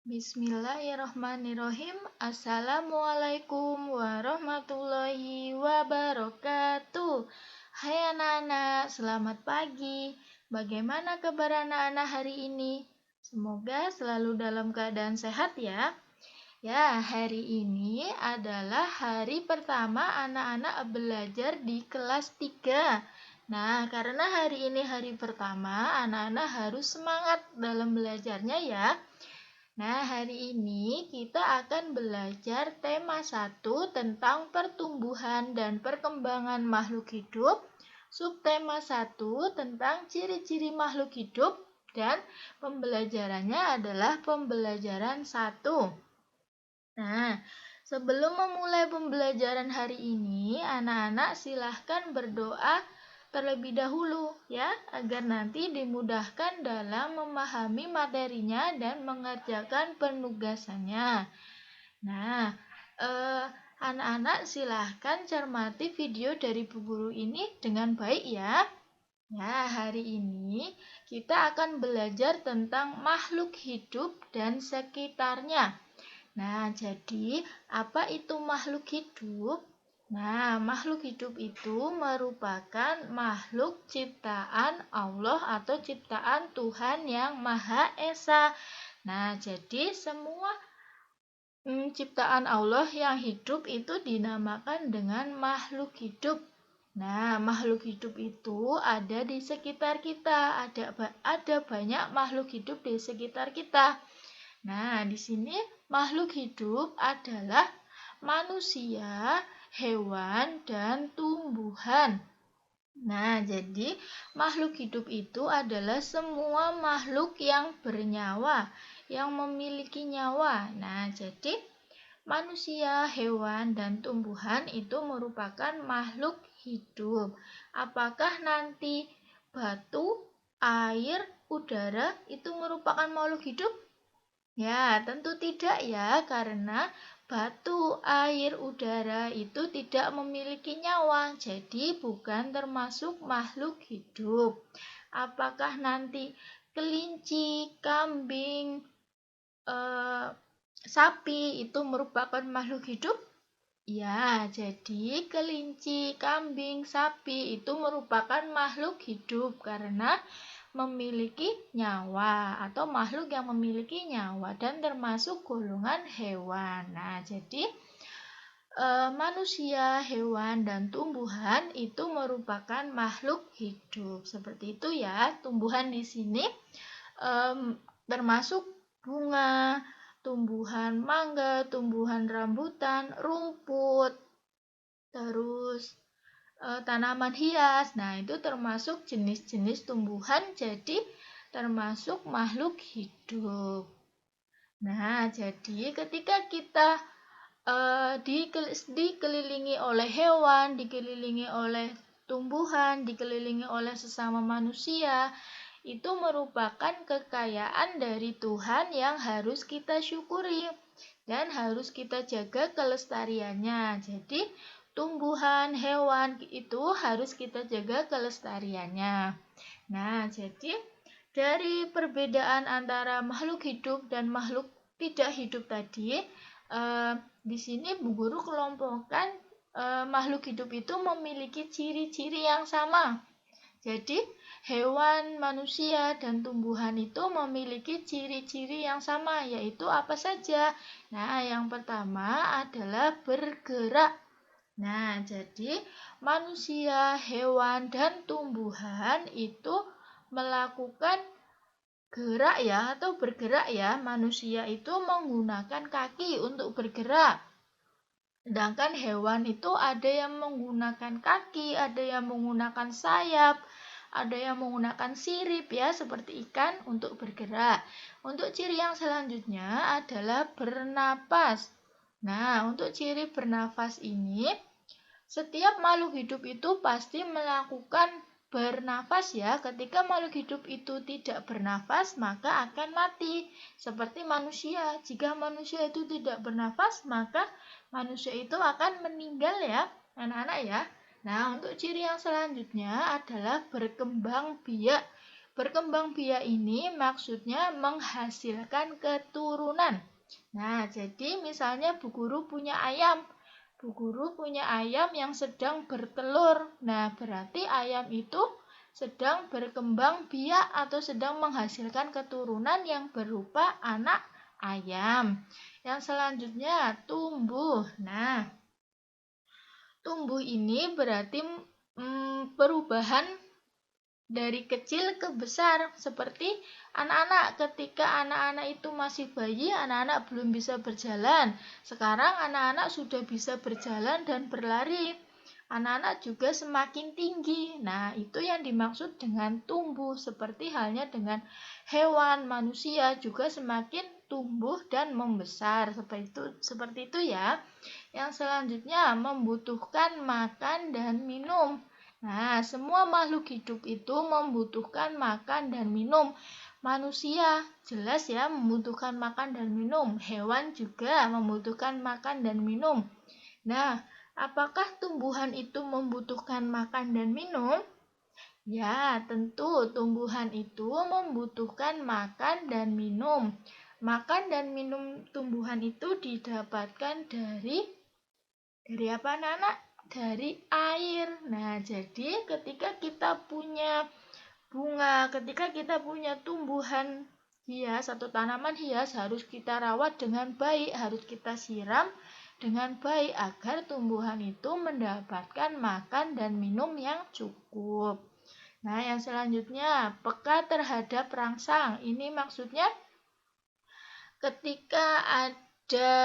Bismillahirrahmanirrahim. Assalamualaikum warahmatullahi wabarakatuh. Hai anak-anak, selamat pagi. Bagaimana kabar anak-anak hari ini? Semoga selalu dalam keadaan sehat ya. Ya, hari ini adalah hari pertama anak-anak belajar di kelas 3. Nah, karena hari ini hari pertama, anak-anak harus semangat dalam belajarnya ya. Nah, hari ini kita akan belajar tema 1 tentang pertumbuhan dan perkembangan makhluk hidup, subtema 1 tentang ciri-ciri makhluk hidup, dan pembelajarannya adalah pembelajaran 1. Nah, sebelum memulai pembelajaran hari ini, anak-anak silahkan berdoa terlebih dahulu ya, agar nanti dimudahkan dalam memahami materinya dan mengerjakan penugasannya. Nah, anak-anak silahkan cermati video dari Bu Guru ini dengan baik ya. Ya, hari ini kita akan belajar tentang makhluk hidup dan sekitarnya. Nah, jadi apa itu makhluk hidup? Nah, makhluk hidup itu merupakan makhluk ciptaan Allah atau ciptaan Tuhan yang Maha Esa. Nah, jadi semua ciptaan Allah yang hidup itu dinamakan dengan makhluk hidup. Nah, makhluk hidup itu ada di sekitar kita. Ada banyak makhluk hidup di sekitar kita. Nah, di sini makhluk hidup adalah manusia, hewan, dan tumbuhan. Nah, jadi makhluk hidup itu adalah semua makhluk yang bernyawa, yang memiliki nyawa. Nah, jadi manusia, hewan, dan tumbuhan itu merupakan makhluk hidup. Apakah nanti batu, air, udara itu merupakan makhluk hidup? Ya, tentu tidak ya, karena batu, air, udara itu tidak memiliki nyawa, jadi bukan termasuk makhluk hidup. Apakah nanti kelinci, kambing, sapi itu merupakan makhluk hidup? Ya, jadi kelinci, kambing, sapi itu merupakan makhluk hidup karena memiliki nyawa atau makhluk yang memiliki nyawa dan termasuk golongan hewan. Nah, jadi manusia, hewan, dan tumbuhan itu merupakan makhluk hidup. Seperti itu ya. Tumbuhan di sini termasuk bunga, tumbuhan mangga, tumbuhan rambutan, rumput, terus tanaman hias. Nah, itu termasuk jenis-jenis tumbuhan, jadi termasuk makhluk hidup. Nah, jadi ketika kita dikelilingi oleh hewan, dikelilingi oleh tumbuhan, dikelilingi oleh sesama manusia, itu merupakan kekayaan dari Tuhan yang harus kita syukuri dan harus kita jaga kelestariannya. Jadi, tumbuhan, hewan itu harus kita jaga kelestariannya. Nah, jadi dari perbedaan antara makhluk hidup dan makhluk tidak hidup tadi, di sini Bu Guru kelompokkan makhluk hidup itu memiliki ciri-ciri yang sama. Jadi, hewan, manusia, dan tumbuhan itu memiliki ciri-ciri yang sama, yaitu apa saja? Nah, yang pertama adalah bergerak. Nah, jadi manusia, hewan, dan tumbuhan itu melakukan gerak ya atau bergerak ya. Manusia itu menggunakan kaki untuk bergerak. Sedangkan hewan itu ada yang menggunakan kaki, ada yang menggunakan sayap, ada yang menggunakan sirip ya seperti ikan untuk bergerak. Untuk ciri yang selanjutnya adalah bernapas. Nah, untuk ciri bernafas ini setiap makhluk hidup itu pasti melakukan bernafas ya. Ketika makhluk hidup itu tidak bernafas, maka akan mati. Seperti manusia. Jika manusia itu tidak bernafas, maka manusia itu akan meninggal ya, anak-anak ya. Nah, untuk ciri yang selanjutnya adalah berkembang biak. Berkembang biak ini maksudnya menghasilkan keturunan. Nah, jadi misalnya Bu Guru punya ayam. Bu Guru punya ayam yang sedang bertelur. Nah, berarti ayam itu sedang berkembang biak atau sedang menghasilkan keturunan yang berupa anak ayam. Yang selanjutnya tumbuh. Nah, tumbuh ini berarti perubahan dari kecil ke besar, seperti anak-anak. Ketika anak-anak itu masih bayi, anak-anak belum bisa berjalan. Sekarang anak-anak sudah bisa berjalan dan berlari. Anak-anak juga semakin tinggi. Nah, itu yang dimaksud dengan tumbuh. Seperti halnya dengan hewan, manusia juga semakin tumbuh dan membesar. Seperti itu ya. Yang selanjutnya membutuhkan makan dan minum. Nah, semua makhluk hidup itu membutuhkan makan dan minum. Manusia jelas ya membutuhkan makan dan minum. Hewan juga membutuhkan makan dan minum. Nah, apakah tumbuhan itu membutuhkan makan dan minum? Ya, tentu tumbuhan itu membutuhkan makan dan minum. Makan dan minum tumbuhan itu didapatkan dari apa, anak-anak? Dari air. Nah, jadi ketika kita punya bunga, ketika kita punya tumbuhan hias atau tanaman hias, harus kita rawat dengan baik, harus kita siram dengan baik agar tumbuhan itu mendapatkan makan dan minum yang cukup. Nah, yang selanjutnya, peka terhadap rangsang. Ini maksudnya ketika ada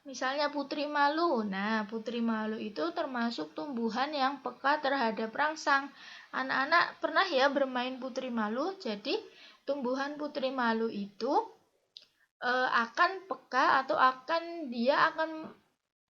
misalnya putri malu. Nah, putri malu itu termasuk tumbuhan yang peka terhadap rangsang. Anak-anak pernah ya bermain putri malu. Jadi, tumbuhan putri malu itu akan peka atau dia akan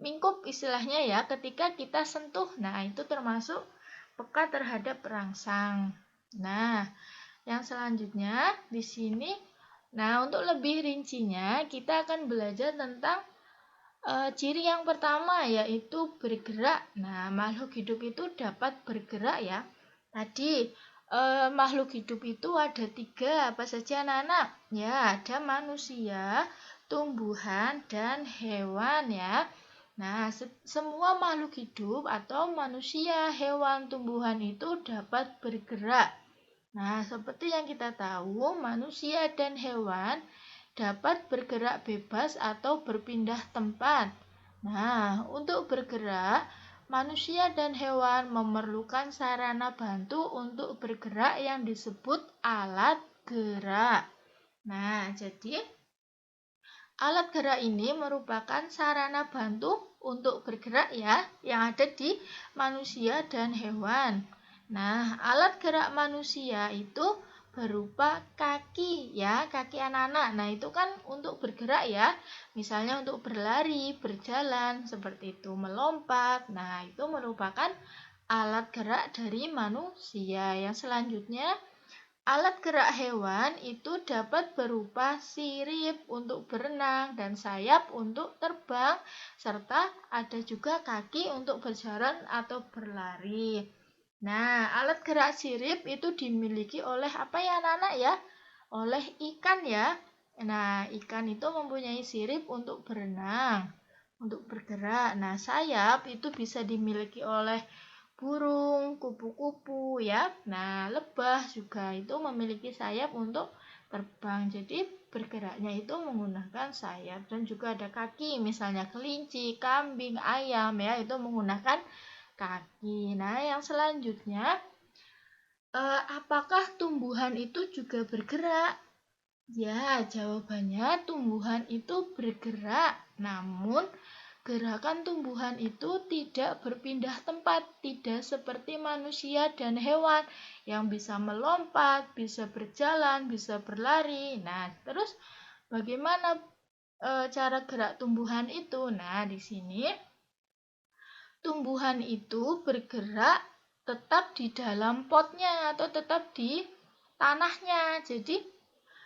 mingkup istilahnya ya ketika kita sentuh. Nah, itu termasuk peka terhadap rangsang. Nah, yang selanjutnya di sini, nah untuk lebih rincinya kita akan belajar tentang ciri yang pertama yaitu bergerak. Nah, makhluk hidup itu dapat bergerak ya. Tadi makhluk hidup itu ada 3, apa saja anak-anak? Ya, ada manusia, tumbuhan, dan hewan ya. Nah, semua makhluk hidup atau manusia, hewan, tumbuhan itu dapat bergerak. Nah, seperti yang kita tahu, manusia dan hewan dapat bergerak bebas atau berpindah tempat. Nah, untuk bergerak, manusia dan hewan memerlukan sarana bantu untuk bergerak yang disebut alat gerak. Nah, jadi alat gerak ini merupakan sarana bantu untuk bergerak ya, yang ada di manusia dan hewan. Nah, alat gerak manusia itu berupa kaki ya, kaki anak-anak. Nah, itu kan untuk bergerak ya. Misalnya untuk berlari, berjalan, seperti itu, melompat. Nah, itu merupakan alat gerak dari manusia. Yang selanjutnya, alat gerak hewan itu dapat berupa sirip untuk berenang dan sayap untuk terbang, serta ada juga kaki untuk berjalan atau berlari. Nah, alat gerak sirip itu dimiliki oleh apa ya anak-anak ya? Oleh ikan ya. Nah, ikan itu mempunyai sirip untuk berenang, untuk bergerak. Nah, sayap itu bisa dimiliki oleh burung, kupu-kupu ya. Nah, lebah juga itu memiliki sayap untuk terbang. Jadi, bergeraknya itu menggunakan sayap dan juga ada kaki, misalnya kelinci, kambing, ayam ya, itu menggunakan kaki. Nah, yang selanjutnya, apakah tumbuhan itu juga bergerak? Ya, jawabannya tumbuhan itu bergerak. Namun, gerakan tumbuhan itu tidak berpindah tempat, tidak seperti manusia dan hewan yang bisa melompat, bisa berjalan, bisa berlari. Nah, terus bagaimana cara gerak tumbuhan itu? Nah, di sini tumbuhan itu bergerak tetap di dalam potnya atau tetap di tanahnya. Jadi,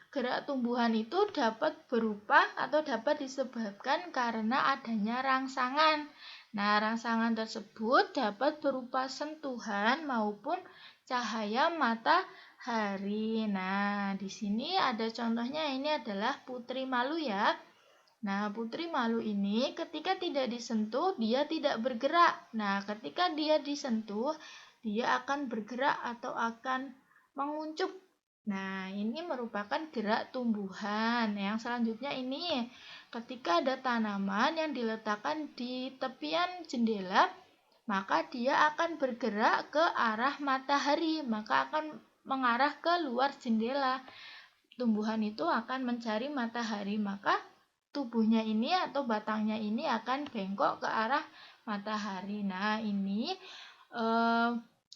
gerak tumbuhan itu dapat berupa atau dapat disebabkan karena adanya rangsangan. Nah, rangsangan tersebut dapat berupa sentuhan maupun cahaya matahari. Nah, di sini ada contohnya, ini adalah putri malu ya. Nah, putri malu ini ketika tidak disentuh, dia tidak bergerak. Nah, ketika dia disentuh, dia akan bergerak atau akan menguncup. Nah, ini merupakan gerak tumbuhan. Yang selanjutnya ini, ketika ada tanaman yang diletakkan di tepian jendela, maka dia akan bergerak ke arah matahari, maka akan mengarah ke luar jendela. Tumbuhan itu akan mencari matahari, maka tubuhnya ini atau batangnya ini akan bengkok ke arah matahari. Nah, ini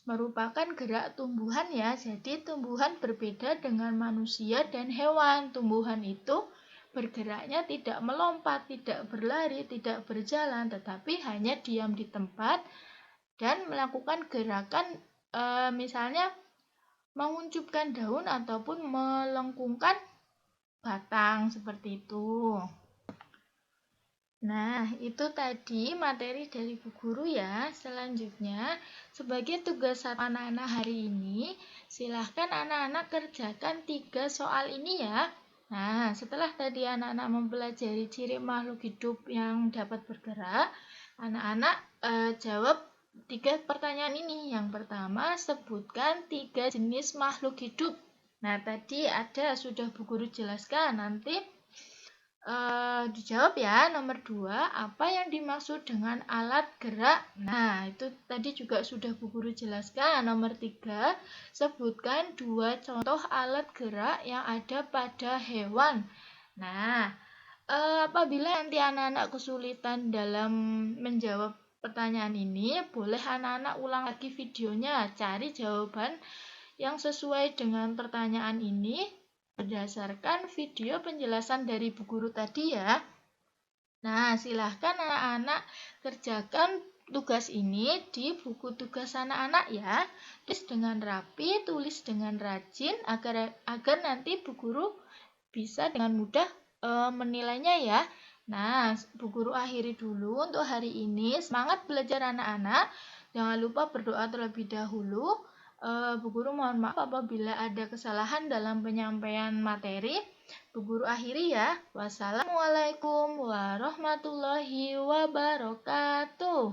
merupakan gerak tumbuhan ya. Jadi tumbuhan berbeda dengan manusia dan hewan. Tumbuhan itu bergeraknya tidak melompat, tidak berlari, tidak berjalan, tetapi hanya diam di tempat dan melakukan gerakan misalnya menguncupkan daun ataupun melengkungkan batang seperti itu. Nah, itu tadi materi dari Bu Guru ya. Selanjutnya, sebagai tugas anak-anak hari ini, silahkan anak-anak kerjakan 3 soal ini ya. Nah, setelah tadi anak-anak mempelajari ciri makhluk hidup yang dapat bergerak, anak-anak jawab 3 pertanyaan ini. Yang pertama, sebutkan 3 jenis makhluk hidup. Nah, tadi sudah Bu Guru jelaskan, nanti dijawab ya. Nomor 2, apa yang dimaksud dengan alat gerak? Nah, itu tadi juga sudah Bu Guru jelaskan. Nomor 3, sebutkan 2 contoh alat gerak yang ada pada hewan. Nah, apabila nanti anak-anak kesulitan dalam menjawab pertanyaan ini, boleh anak-anak ulang lagi videonya, cari jawaban yang sesuai dengan pertanyaan ini berdasarkan video penjelasan dari Bu Guru tadi ya. Nah, silahkan anak-anak kerjakan tugas ini di buku tugas anak-anak ya. Tulis dengan rapi, tulis dengan rajin agar nanti Bu Guru bisa dengan mudah menilainya ya. Nah, Bu Guru akhiri dulu untuk hari ini. Semangat belajar anak-anak. Jangan lupa berdoa terlebih dahulu. Bu Guru mohon maaf apabila ada kesalahan dalam penyampaian materi. Bu Guru akhiri ya. Wassalamualaikum warahmatullahi wabarakatuh.